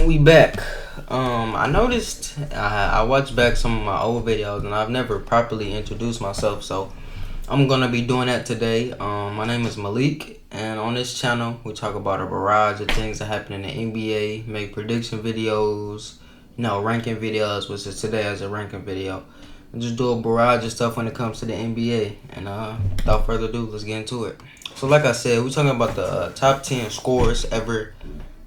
we back. I noticed I watched back some of my old videos and I've never properly introduced myself, so I'm gonna be doing that today. My name is Malik, and on this channel we talk about a barrage of things that happen in the NBA, make prediction videos, ranking videos, which is today as a ranking video, and just do a barrage of stuff when it comes to the NBA. And without further ado, let's get into it. So, like I said, we're talking about the top 10 scores ever.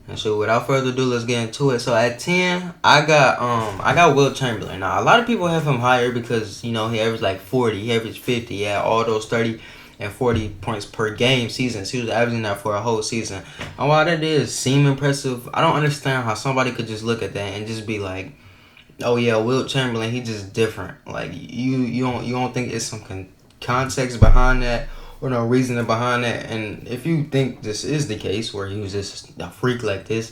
And so, without further ado, let's get into it. So, at 10, I got Wilt Chamberlain. Now, a lot of people have him higher because he averaged like 40, he averaged 50, he had all those 30 and 40 points per game seasons. He was averaging that for a whole season. And while that does seem impressive, I don't understand how somebody could just look at that and just be like, "Oh yeah, Wilt Chamberlain, he just different." Like you don't think it's some context behind that or no reasoning behind that. And if you think this is the case where he was just a freak like this,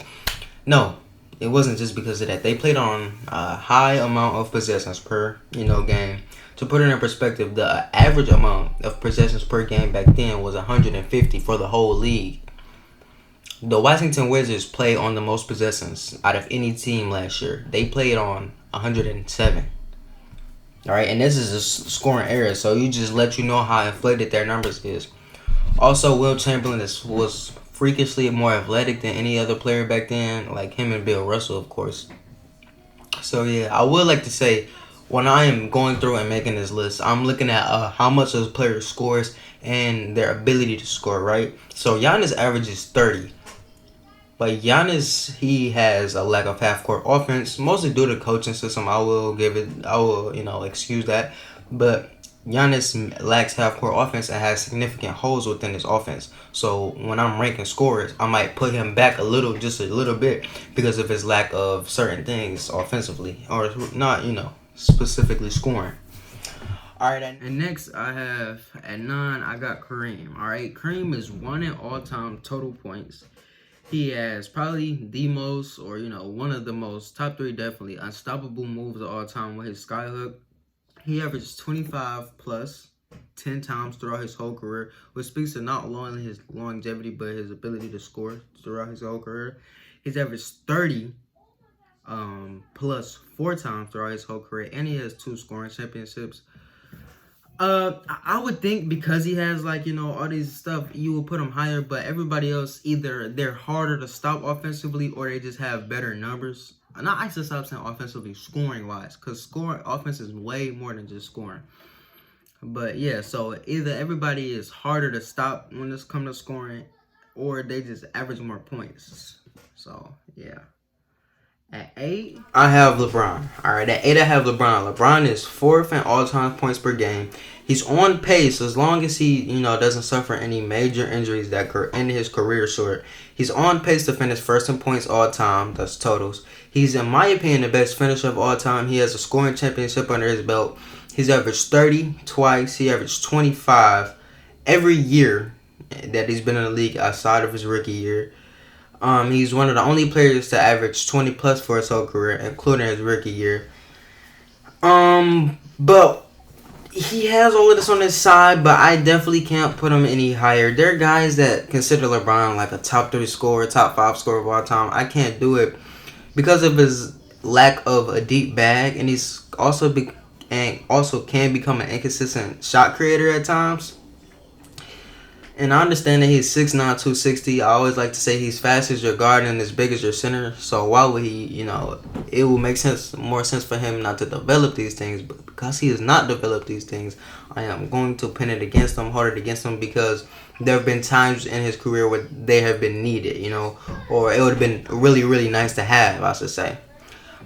no, it wasn't just because of that. They played on a high amount of possessions per game. To put it in perspective, the average amount of possessions per game back then was 150 for the whole league. The Washington Wizards played on the most possessions out of any team last year. They played on 107. All right, and this is a scoring era, so you just let you know how inflated their numbers is. Also, Wilt Chamberlain was freakishly more athletic than any other player back then, like him and Bill Russell, of course. So yeah, I would like to say, when I am going through and making this list, I'm looking at how much those players scores and their ability to score, right? So Giannis averages 30. But Giannis, he has a lack of half-court offense, mostly due to coaching system. I will excuse that. But Giannis lacks half-court offense and has significant holes within his offense. So when I'm ranking scorers, I might put him back just a little bit because of his lack of certain things offensively, or not, specifically scoring. All right, and next I have at 9, I got Kareem. All right, Kareem is 1 in all-time total points. He has probably the most, or one of the most, top 3 definitely, unstoppable moves of all time with his skyhook. He averaged 25 plus 10 times throughout his whole career, which speaks to not only his longevity but his ability to score throughout his whole career. He's averaged 30 plus 4 times throughout his whole career, and he has 2 scoring championships. I would think because he has all these stuff, you would put him higher, but everybody else, either they're harder to stop offensively or they just have better numbers. Not, I should stop saying offensively, scoring wise, because scoring offense is way more than just scoring. But yeah, so either everybody is harder to stop when this comes to scoring, or they just average more points. So yeah. At 8, I have LeBron. All right, at 8, I have LeBron. LeBron is 4th in all-time points per game. He's on pace as long as he, doesn't suffer any major injuries that could end his career short. He's on pace to finish 1st in points all-time. That's totals. He's, in my opinion, the best finisher of all time. He has a scoring championship under his belt. He's averaged 30 twice. He averaged 25 every year that he's been in the league outside of his rookie year. He's one of the only players to average 20 plus for his whole career, including his rookie year. But he has all of this on his side, but I definitely can't put him any higher. There are guys that consider LeBron like a top 3 scorer, top 5 scorer of all time. I can't do it because of his lack of a deep bag, and he's also can become an inconsistent shot creator at times. And I understand that he's 6'9", 260. I always like to say he's fast as your guard and as big as your center. So why would he, it will make more sense for him not to develop these things. But because he has not developed these things, I am going to pin it against him, hold it against him, because there have been times in his career where they have been needed, or it would have been really, really nice to have, I should say.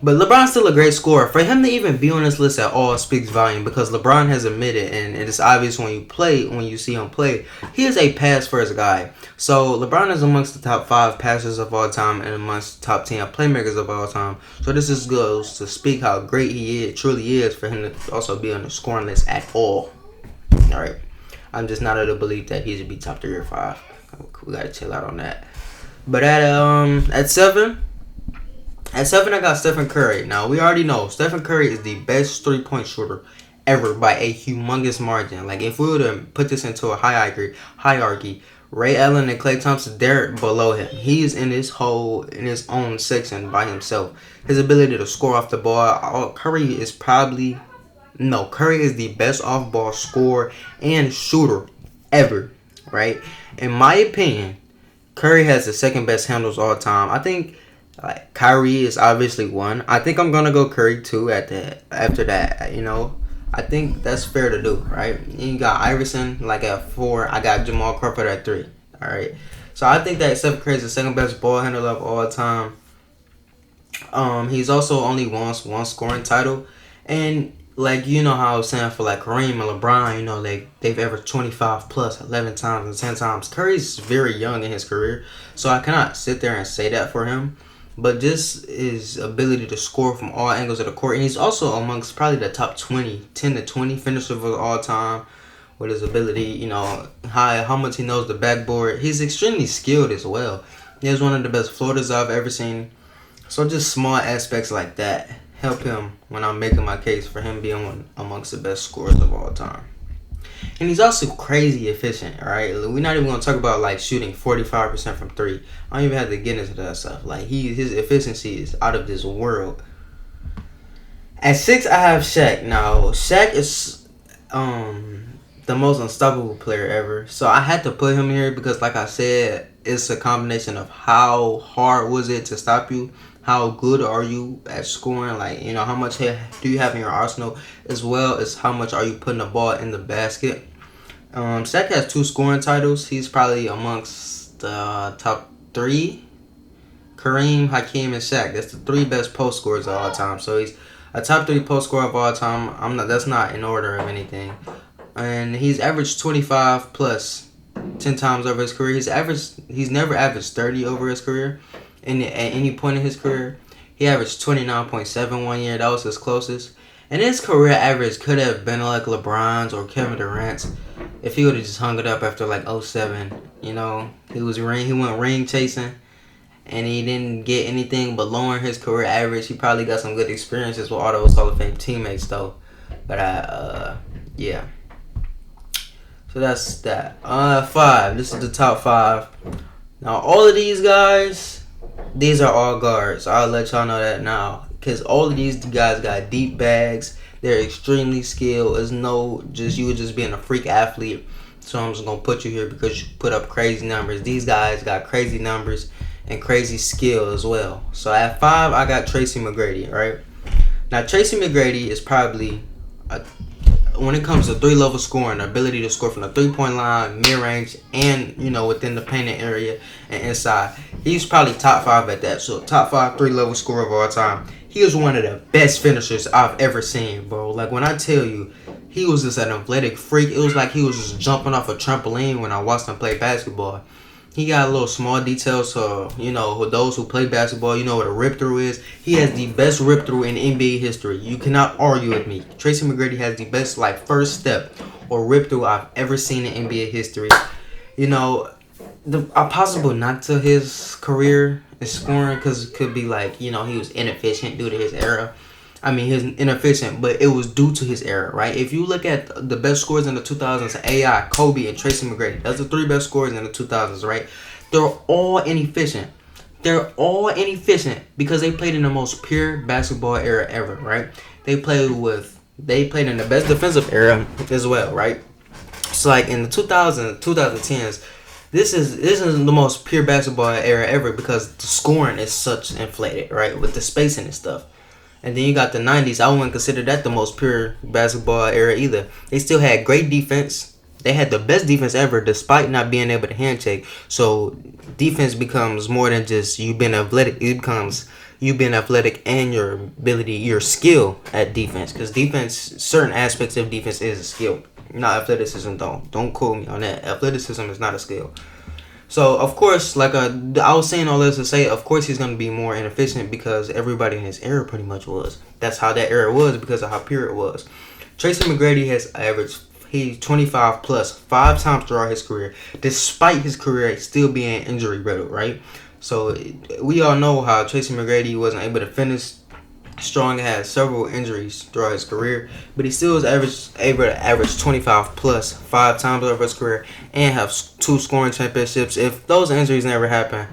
But LeBron's still a great scorer. For him to even be on this list at all speaks volume, because LeBron has admitted, and it's obvious when you see him play, he is a pass-first guy. So LeBron is amongst the top 5 passers of all time and amongst the top 10 playmakers of all time. So this just goes to speak how great he truly is for him to also be on the scoring list at all. All right, I'm just not of the belief that he should be top 3 or 5. We gotta chill out on that. But at 7. At 7, I got Stephen Curry. Now, we already know Stephen Curry is the best 3-point shooter ever by a humongous margin. Like, if we were to put this into a hierarchy, Ray Allen and Klay Thompson, they're below him. He's in his own section by himself. His ability to score off the ball, Curry is the best off-ball scorer and shooter ever, right? In my opinion, Curry has the second best handles all time. I think Kyrie is obviously one. I think I'm gonna go Curry too after that. I think that's fair to do, right? You got Iverson at 4. I got Jamal Crawford at 3. All right. So I think that Steph Curry is the second best ball handler of all time. He's also only won one scoring title, and how I was saying for Kareem and LeBron, they've averaged 25 plus 11 times and 10 times. Curry's very young in his career, so I cannot sit there and say that for him. But just his ability to score from all angles of the court. And he's also amongst probably the top 10 to 20 finishers of all time with his ability, how much he knows the backboard. He's extremely skilled as well. He has one of the best floaters I've ever seen. So just small aspects like that help him when I'm making my case for him being one amongst the best scorers of all time. And he's also crazy efficient, right? We're not even going to talk about shooting 45% from 3. I don't even have to get into that stuff. His efficiency is out of this world. At 6, I have Shaq. Now, Shaq is the most unstoppable player ever. So I had to put him here because, like I said, it's a combination of how hard was it to stop you, how good are you at scoring, how much do you have in your arsenal, as well as how much are you putting the ball in the basket. Shaq has 2 scoring titles. He's probably amongst the top 3. Kareem, Hakeem, and Shaq. That's the 3 best post scorers of all time. So he's a top 3 post scorer of all time. That's not in order of anything. And he's averaged 25 plus 10 times over his career. He's never averaged 30 over his career. At any point in his career, he averaged 29.7 one year. That was his closest. And his career average could have been like LeBron's or Kevin Durant's if he would have just hung it up after 07. He went ring chasing, and he didn't get anything but lowering his career average. He probably got some good experiences with all those Hall of Fame teammates though. But yeah. So that's that. 5. This is the top 5. Now all of these guys. These are all guards. I'll let y'all know that now. Because all of these guys got deep bags. They're extremely skilled. It's you just being a freak athlete. So I'm just going to put you here because you put up crazy numbers. These guys got crazy numbers and crazy skill as well. So at 5, I got Tracy McGrady, right? Now, Tracy McGrady is probably, when it comes to 3-level scoring, the ability to score from the 3-point line, mid-range, and, within the painted area and inside. He's probably top 5 at that. So top 5 3-level scorer of all time. He was one of the best finishers I've ever seen, bro. When I tell you, he was just an athletic freak. It was like he was just jumping off a trampoline when I watched him play basketball. He got little small details, so, those who play basketball, what a rip-through is. He has the best rip-through in NBA history. You cannot argue with me. Tracy McGrady has the best, first step or rip-through I've ever seen in NBA history. Possible not to his career is scoring because it could be he was inefficient due to his era. He's inefficient, but it was due to his era, right? If you look at the best scorers in the 2000s, AI, Kobe, and Tracy McGrady, that's the 3 best scorers in the 2000s, right? They're all inefficient. They're all inefficient because they played in the most pure basketball era ever, right? They played in the best defensive era as well, right? So in the 2010s, this is the most pure basketball era ever because the scoring is such inflated, right? With the spacing and stuff. And then you got the 90s. I wouldn't consider that the most pure basketball era either. They still had great defense. They had the best defense ever despite not being able to handshake. So defense becomes more than just you being athletic. It becomes you being athletic and your ability, your skill at defense. Because defense, certain aspects of defense is a skill. Not athleticism though. Don't quote me on that. Athleticism is not a skill. So, of course, I was saying all this to say, of course he's going to be more inefficient because everybody in his era pretty much was. That's how that era was because of how pure it was. Tracy McGrady has averaged 25 plus 5 times throughout his career, despite his career still being injury riddled, right? So, we all know how Tracy McGrady wasn't able to finish Strong had several injuries throughout his career, but he still was able to average 25 plus 5 times over his career and have 2 scoring championships. If those injuries never happen,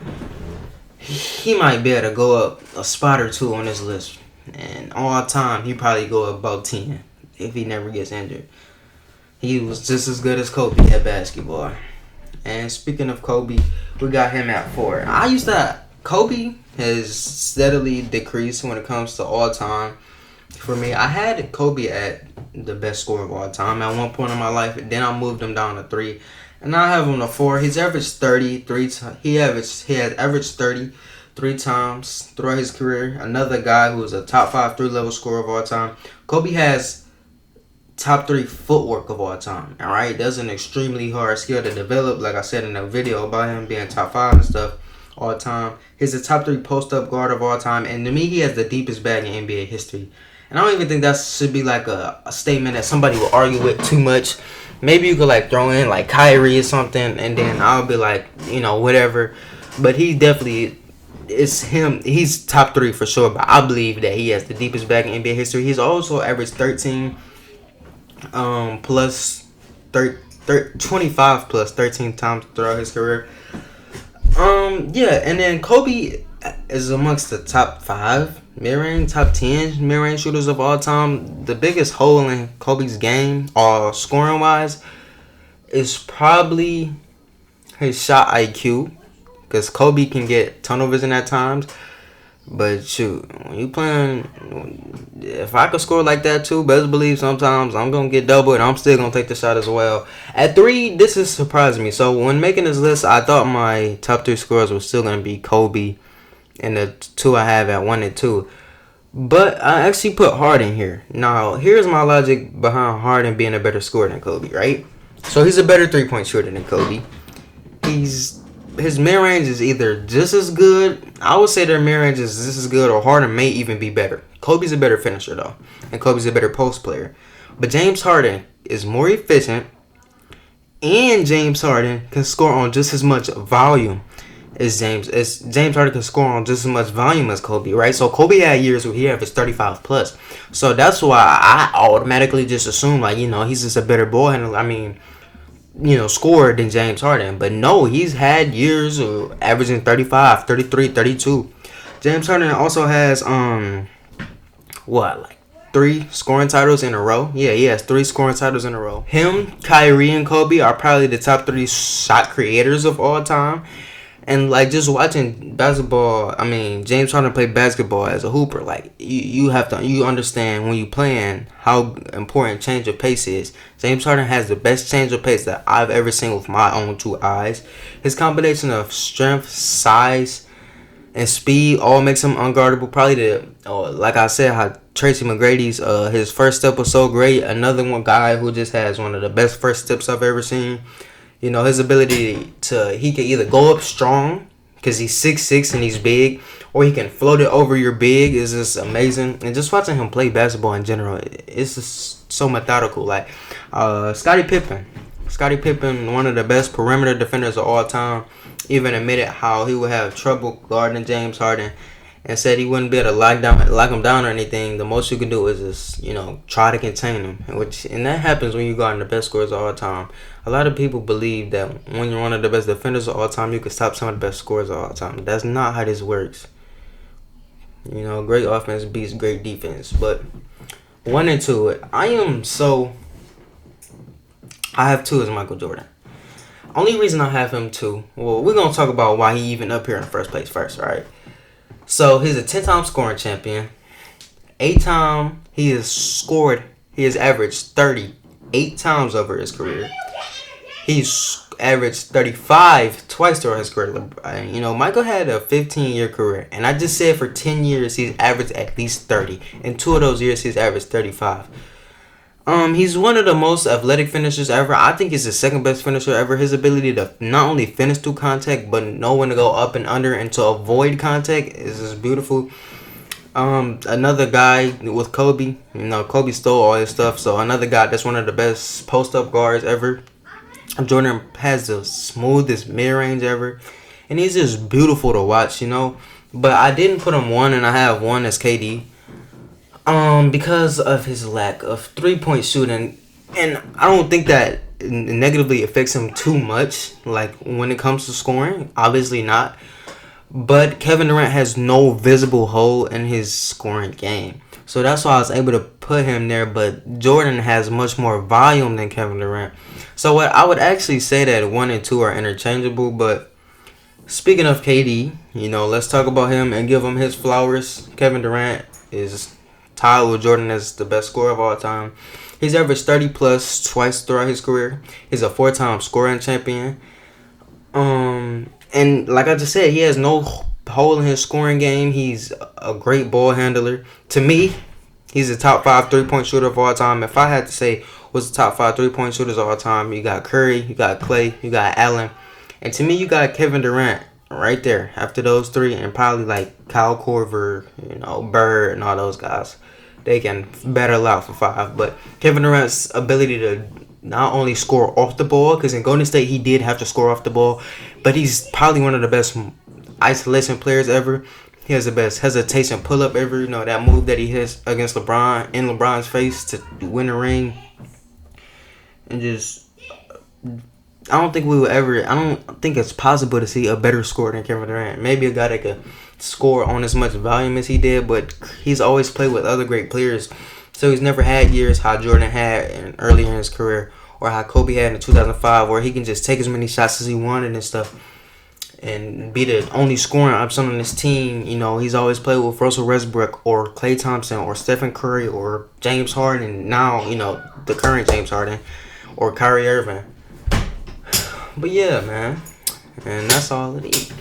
he might be able to go up a spot or 2 on this list. And all time, he probably go up about 10 if he never gets injured. He was just as good as Kobe at basketball. And speaking of Kobe, we got him at 4. Kobe has steadily decreased when it comes to all time. For me, I had Kobe at the best scorer of all time at one point in my life. Then I moved him down to 3, and now I have him to 4. He's averaged 33. He has averaged 33 times throughout his career. Another guy who is a top 5 3-level scorer of all time. Kobe has top 3 footwork of all time. All right, that's an extremely hard skill to develop. Like I said in a video about him being top 5 and stuff all time. He's the top 3 post-up guard of all time, and to me, he has the deepest bag in NBA history. And I don't even think that should be like a statement that somebody will argue with too much. Maybe you could like throw in like Kyrie or something, and then I'll be like, whatever. But he definitely, it's him. He's top 3 for sure. But I believe that he has the deepest bag in NBA history. He's also averaged 13 plus 25 plus 13 times throughout his career. And then Kobe is amongst the top 5 mid-range, top 10 mid-range shooters of all time. The biggest hole in Kobe's game, scoring-wise, is probably his shot IQ, because Kobe can get tunnel vision at times. But shoot, when you playing, if I could score like that too, best believe sometimes I'm going to get double and I'm still going to take the shot as well. At 3, this is surprising me. So when making this list, I thought my top 3 scorers were still going to be Kobe and the 2 I have at 1 and 2. But I actually put Harden here. Now, here's my logic behind Harden being a better scorer than Kobe, right? So he's a better 3-point shooter than Kobe. His mid-range is either just as good. I would say their mid-range is just as good, or Harden may even be better. Kobe's a better finisher, though. And Kobe's a better post player. But James Harden is more efficient. And James Harden can score on just as much volume as James Harden can score on just as much volume as Kobe, right? So Kobe had years where he averaged 35 plus. So that's why I automatically just assume, he's just a better ball handler. Scorer than James Harden. But no, he's had years of averaging 35, 33, 32. James Harden also has 3 scoring titles in a row. Yeah, he has 3 scoring titles in a row. Him, Kyrie, and Kobe are probably the top 3 shot creators of all time. And just watching basketball, James Harden play basketball as a hooper. You understand when you playing how important change of pace is. James Harden has the best change of pace that I've ever seen with my own 2 eyes. His combination of strength, size, and speed all makes him unguardable. Probably like I said, how Tracy McGrady's his first step was so great. Another one guy who just has one of the best first steps I've ever seen. His ability he can either go up strong because he's 6'6" and he's big, or he can float it over your big. Is just amazing. And just watching him play basketball in general, it's just so methodical. Scottie Pippen, one of the best perimeter defenders of all time, even admitted how he would have trouble guarding James Harden and said he wouldn't be able to lock him down or anything. The most you can do is just, try to contain him. And that happens when you guard the best scorers of all time. A lot of people believe that when you're one of the best defenders of all time, you can stop some of the best scorers of all time. That's not how this works. Great offense beats great defense. But 1 and 2, I have 2 as Michael Jordan. Only reason I have him 2, well, we're going to talk about why he even up here in the first place first, right? So he's a 10-time scoring champion. 8-time he has averaged 38 times over his career. He's averaged 35 twice throughout his career. Michael had a 15-year career, and I just said for 10 years he's averaged at least 30. In 2 of those years he's averaged 35. He's one of the most athletic finishers ever. I think he's the second best finisher ever. His ability to not only finish through contact, but know when to go up and under and to avoid contact is just beautiful. Another guy with Kobe, Kobe stole all his stuff. So another guy that's one of the best post-up guards ever. Jordan has the smoothest mid-range ever. And he's just beautiful to watch, But I didn't put him 1, and I have 1 as KD. Because of his lack of 3-point shooting, and I don't think that negatively affects him too much. Like when it comes to scoring, obviously not. But Kevin Durant has no visible hole in his scoring game. So that's why I was able to put him there. But Jordan has much more volume than Kevin Durant. So what I would actually say that 1 and 2 are interchangeable. But speaking of KD, let's talk about him and give him his flowers. Kevin Durant is tied with Jordan as the best scorer of all time. He's averaged 30 plus twice throughout his career. He's a 4-time scoring champion. And like I just said, he has no hole in his scoring game. He's a great ball handler. To me, he's a top 5 3-point shooter of all time. If I had to say what's the top 5 3-point shooters of all time, you got Curry, you got Clay, you got Allen. And to me, you got Kevin Durant right there after those three, and probably like Kyle Korver, Bird, and all those guys. They can battle out for 5. But Kevin Durant's ability to not only score off the ball, because in Golden State he did have to score off the ball, but he's probably one of the best isolation players ever. He has the best hesitation pull-up ever. That move that he hits against LeBron, in LeBron's face to win a ring. And just, I don't think it's possible to see a better scorer than Kevin Durant. Maybe a guy that could score on as much volume as he did, but he's always played with other great players. So he's never had years how Jordan had earlier in his career, or how Kobe had in 2005, where he can just take as many shots as he wanted and stuff, and be the only scoring option on his team. He's always played with Russell Westbrook or Klay Thompson or Stephen Curry or James Harden. Now, the current James Harden or Kyrie Irving. But yeah, man, and that's all it is.